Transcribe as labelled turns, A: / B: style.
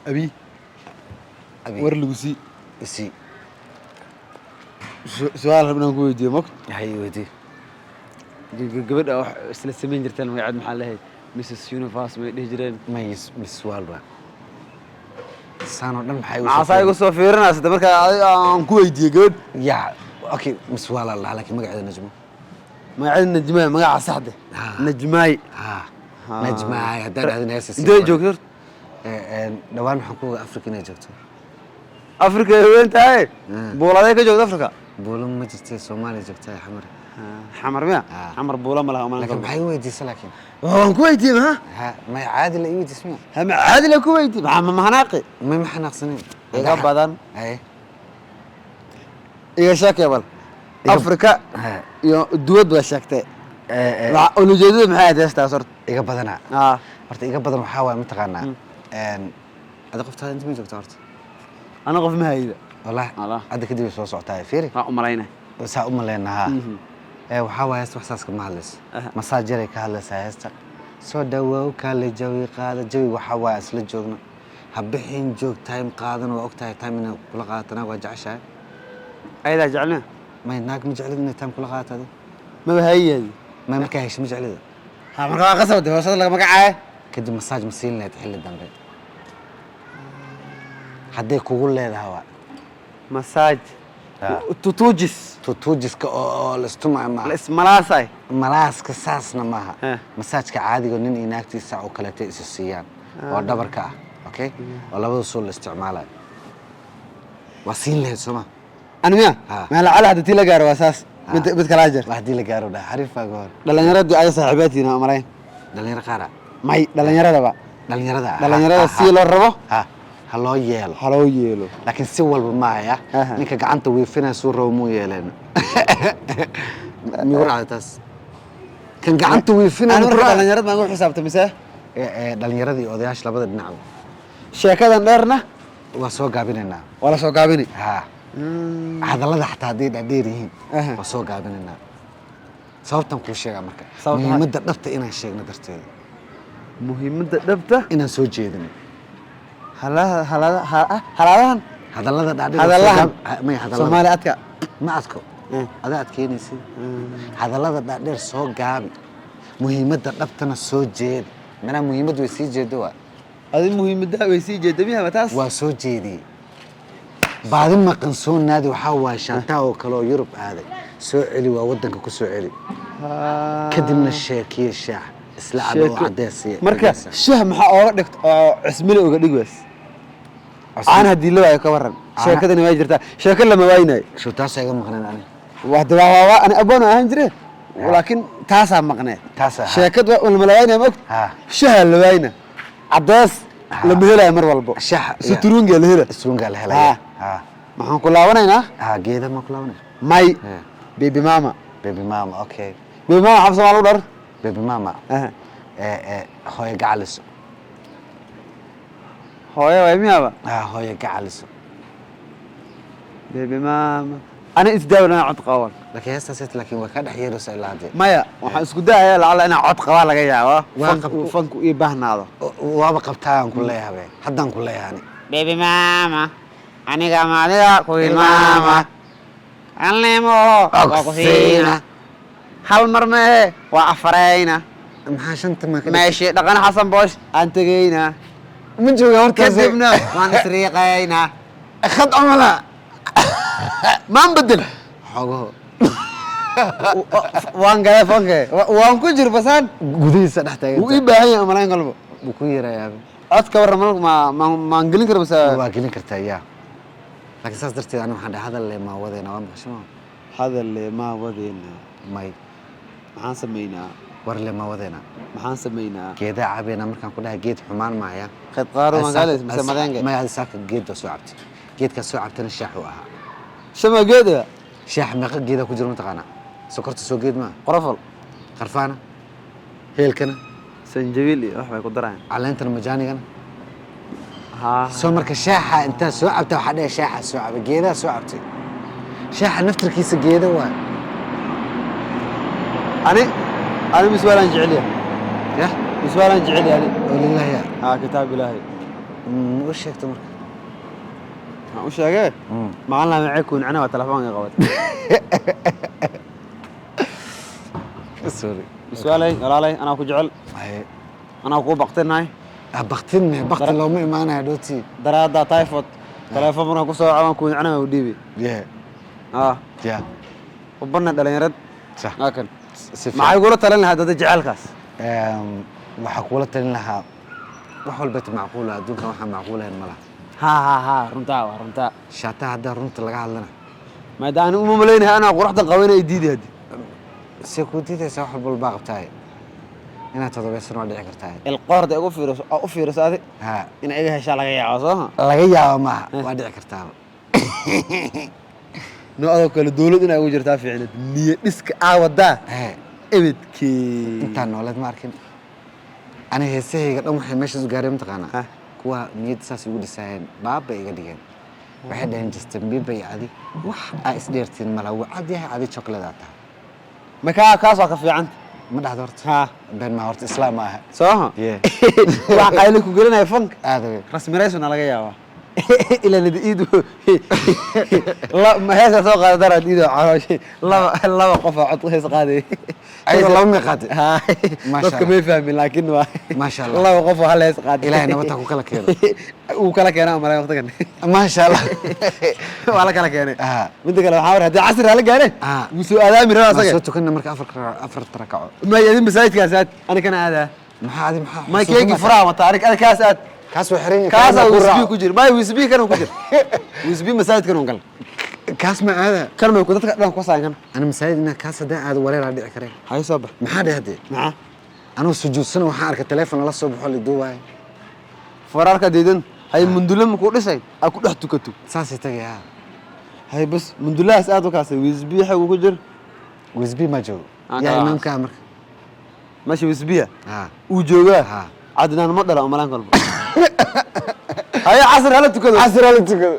A: أبي
B: أبي
A: ورلوسي
B: سي
A: سؤال ربنا نقول دي مقت
B: هاي ودي
A: قبل أو سلسلة جرتين ويعد محل هاي مسس يونيفاس ما يدهجرين
B: ما يس والبا سانو دم حي
A: عصاي قصة فيرنا ستمرك نقول دي قبل
B: يا أوكي مسوال الله لكن ما قاعد نجمه
A: ما عندنا نجماي ما قاعد صحده نجماي
B: نجماي هذا ناس
A: ده جوكر
B: دوان حكومة أفريقيا نجوكتو
A: أفريقيا وين تاي بولا ذيك جوك أفريقيا
B: بولم مجلس سومالي جوكتو يا حمر
A: حمر ميا حمر بولا ملا
B: لكن بحي ويدي سلاكين
A: كويتي ما
B: ما عادل أيوة اسمه
A: هم عادل كويتي ما هناقي
B: ما محنا قصنين
A: إيه بدن
B: أي
A: إيه شاك يا بل أفريقيا يو دود وشاكتة لا ونجدد معاه دستا صرت
B: إيجا بدنا horta iga badan waxaa waaye mataqaanaa ada qoftaada inta ma joogto horta
A: أنا قف مهايدة
B: wallahi hadda kadib way soo socotaa fiiri
A: أمرينا
B: saa u maleynahaa waxaa waaye heesta wax saas kama hadlayso masaajiray ka hadlaysaa heesta soo dhawaaw kaale jawi qaada jawi waxaa waaye isla joogna ha bixin joog time qaadan waa ogtahay time inay kula qaadatana waa jeceshahay
A: أيدا جعلنا
B: may naag ma jeclid inay time kula qaadato
A: ما بهايدة
B: may markaa hesho ma jeclida
A: مركا قصة ده وصل لك مقعة
B: kadib masaaj ma siin lahayd xilli dambe hadday kugu leedahay waa
A: مساج توجس
B: tuujiska oo la istumaayo maaha
A: الاسم ملاساي
B: malaaska saasna maaha masaajka caadiga nin iyo naagtiisa oo kaleeto isu siiyaan oo dhabarka ah okay oo labada soo la isticmaalayo waa siin lahayd soo ma
A: أنا ميا ما لا على هذا تيلا جار واساس بنت كلاجر
B: waa haddii la gaaro dhaa xariifaa goor
A: dhalinyaradu ay saaxiibaadina amarayn
B: dhalinyaro qaara
A: may dhalinyarada
B: dhalinyarada
A: si loo rabo
B: ha loo yeelo
A: haloo yeelo
B: laakiin si walba maaya ninka gacanta wiifina soo rabo muu yeeleen mi waraad taas kan gacanta wiifina
A: dhalinyarada ma ugu xisaabtay mise
B: dhalinyaradii odayaasha labada dhinac
A: sheekadan dheerna
B: waa soo gaabinaynaa
A: wala soo gaabini
B: hadallada xataa hadday dhaadheer yihiin waa soo gaabinaynaa sababtan kuu sheegaa marka muhiimadda dhabta inaan sheegno darteeda
A: muhiimadda dhabta
B: inaan soo jeedino
A: halaadahan
B: hadallada dhaadheer
A: Soomaali adka
B: ma adko adaa adkeynaysid hadallada dhaadheer soo gaabi muhiimadda dhabtana soo jeed manaa muhiimaddu way sii jeedo waa
A: adi muhiimadda way sii jeedamiyaa taas
B: waa soo jeediyey baadi maqan soo naadi waxaa waaye shantaa oo kale oo Yurub aaday soo celi waa waddanka ku soo celi kadibna sheekiye shaax isla cad oo cadeysay
A: marka shaah maxaa ooga dhigto oo cismile uga dhigways aan hadii la waayo ka waran sheekadani way jirtaa sheeka lama waaynaay
B: soo taas iga maqnaan ani
A: waa dawaa ana aboon ahaan jire laakiin taasa maqnaa sheekad waa lama waaynaay ma shaah la waayna cadeys lama helay mar walbo
B: shaah
A: suturunga la helay maxaan ku laabanaynaa
B: geeda ma ku laabanay
A: may baby mama
B: okay
A: baby mama xabsa waa lagu dhar
B: baby mama hooyo gacaliso
A: hooyo way miyaba
B: hooyo gacaliso
A: baby mama ana isdaawna cod qawan
B: laakiin heestaas laakiin waa ka dhex yeeraysaa ilaa hadda
A: maya waxaan isku daayaa lacala inaan cod qabaa laga yaabo fanku ii baahnaado
B: waaba qabtaan ku leeyahay haddaan ku leeyahay
A: baby mama aniga maadiga kuwi mama alnimo waa ku siina hal mar mee waa afarayna
B: maxaa shanta ma ka
A: meeshi dhaqan xasan boosh aan tagayna
B: ma jooga horta
A: kadibna waan isriiqayna
B: khad amala
A: maan bedel
B: xogo
A: waan galay fanke waan ku jir basaan
B: gudihiisa dhex taagan
A: uu ii baahan yahay amalayn qalbo
B: buu ku yirayaa
A: codka warram ma gelin karo bas
B: waa gelin kartaa yaa laakiin saas darteed aniga waxaan dhahay hadal le ma wadeena waa maqasho
A: hadal le ma wadeena
B: may
A: maxaan sameynaa
B: war le ma wadeena
A: maxaan sameynaa
B: geeda cabeena markaan ku dhahay geed xumaan maaya
A: qad qaaro magaalees mise madeenge
B: ma yaad saaka geedda soo cabtay geedka soo cabtana shaax uu ahaa
A: shama geeda
B: shaax meeqa geeda ku jiro mataqaana sokorta soo geed ma
A: qorofol
B: qarfaana heelkana
A: sanjabiil iyo wax bay ku daraan
B: caleentana majaanigana soo marka shaaxa inta soo cabta waxa dhahay shaaxa soo cabay geedaha soo cabtay shaaxa naftirkiisa geeda waa
A: أنا مسؤول عن جعليه
B: يا
A: مسؤول عن جعليه أنا
B: ولله يا
A: كتاب إلهي
B: وش هيك تمر
A: وش هيك معنا معك ونعنا وتلفون يا قوات
B: سوري
A: سؤالي يلا لي انا اكو جعل انا اكو بقتناي
B: بقت لو ما معنا دوتي
A: درادا تايفود تلفون انا كو سو عوان كو نعنا وديبي
B: يا
A: وبنا دلينرد
B: صح
A: لكن ما يقولوا تلين هذا جعلكاس
B: waxa kula talin lahaa wax walba macquul ah adduunka waxa macquul ah malaha
A: ha runta
B: shaata hada runta laga hadlana
A: maadaana uma maleeynahay ana quruxda qabanay diiday
B: si ku diidaysa wax walba qabtaay inaad todobeysano dhici kartaa
A: qoorda u fiirsaday in ay hesha laga yaabo soo
B: laga yaabo ma waa dhici kartaa
A: noodo kale dawlad inay ugu jirtaa fiicnad niyad iska aawada ebedkii
B: inta noolad ma arkin أنا هسه قدام واحد ماشي زجاجة متقنع كوا نيد ساس يقول الساين بابا يقدر واحد هنجستن بيبي عادي وح أسديرتين ملاو عادي عادي شوكولاتة
A: مكان كاسة كفي عند
B: ما دهرت
A: ها
B: بين ما هرت إسلام معها
A: صح وعقايلك وقولنا يفنك
B: هذا
A: رسم رئيسنا على جيابه إلى اللي إيده لا ما هي سوق درجة إيده عاوشي لا وقف عطله سقادي
B: أي والله ما قادر
A: ها ما شاء الله كم يفهم لكن
B: ما شاء الله
A: الله وقفه هلا سقادي
B: إلهي نبتك وكلا كير
A: وكلا كير ما لا وقتك
B: ما شاء الله
A: ولا كلا كير بدك لو حاور هذا عصر هلا جاني وسؤال من راسك
B: صوتك كنا مرك أفر تركعوا
A: ما يدين بسايد كاسات أنا كان هذا
B: ما هذه
A: ما كيجي فرا ما تعرف أنا كاسات
B: كاس وحرين
A: كاس ويسبي كجير ما ويسبي كانوا كجير ويسبي مساعد كانوا قال
B: كاس ما هذا
A: كانوا ما يكون تتكلم كوسا كان
B: أنا مساعد إن كاس ده هذا ولا رادي أكره
A: هاي صبح
B: ما حدا هدي أنا سجود سنة وحارك التليفون الله صبح اللي دواي
A: فرارك ديدن هاي من دولم كل شيء أكو رح تكتب
B: ساسي تجي
A: هاي بس من دولة أسأله كاس ويسبي حق وكجير
B: ويسبي ما جو يا إمام كامر
A: ماشي ويسبيها وجوجا عدنان مطلع وملان قلبه هاي عصر هلا تكذب
B: عصر هلا تكذب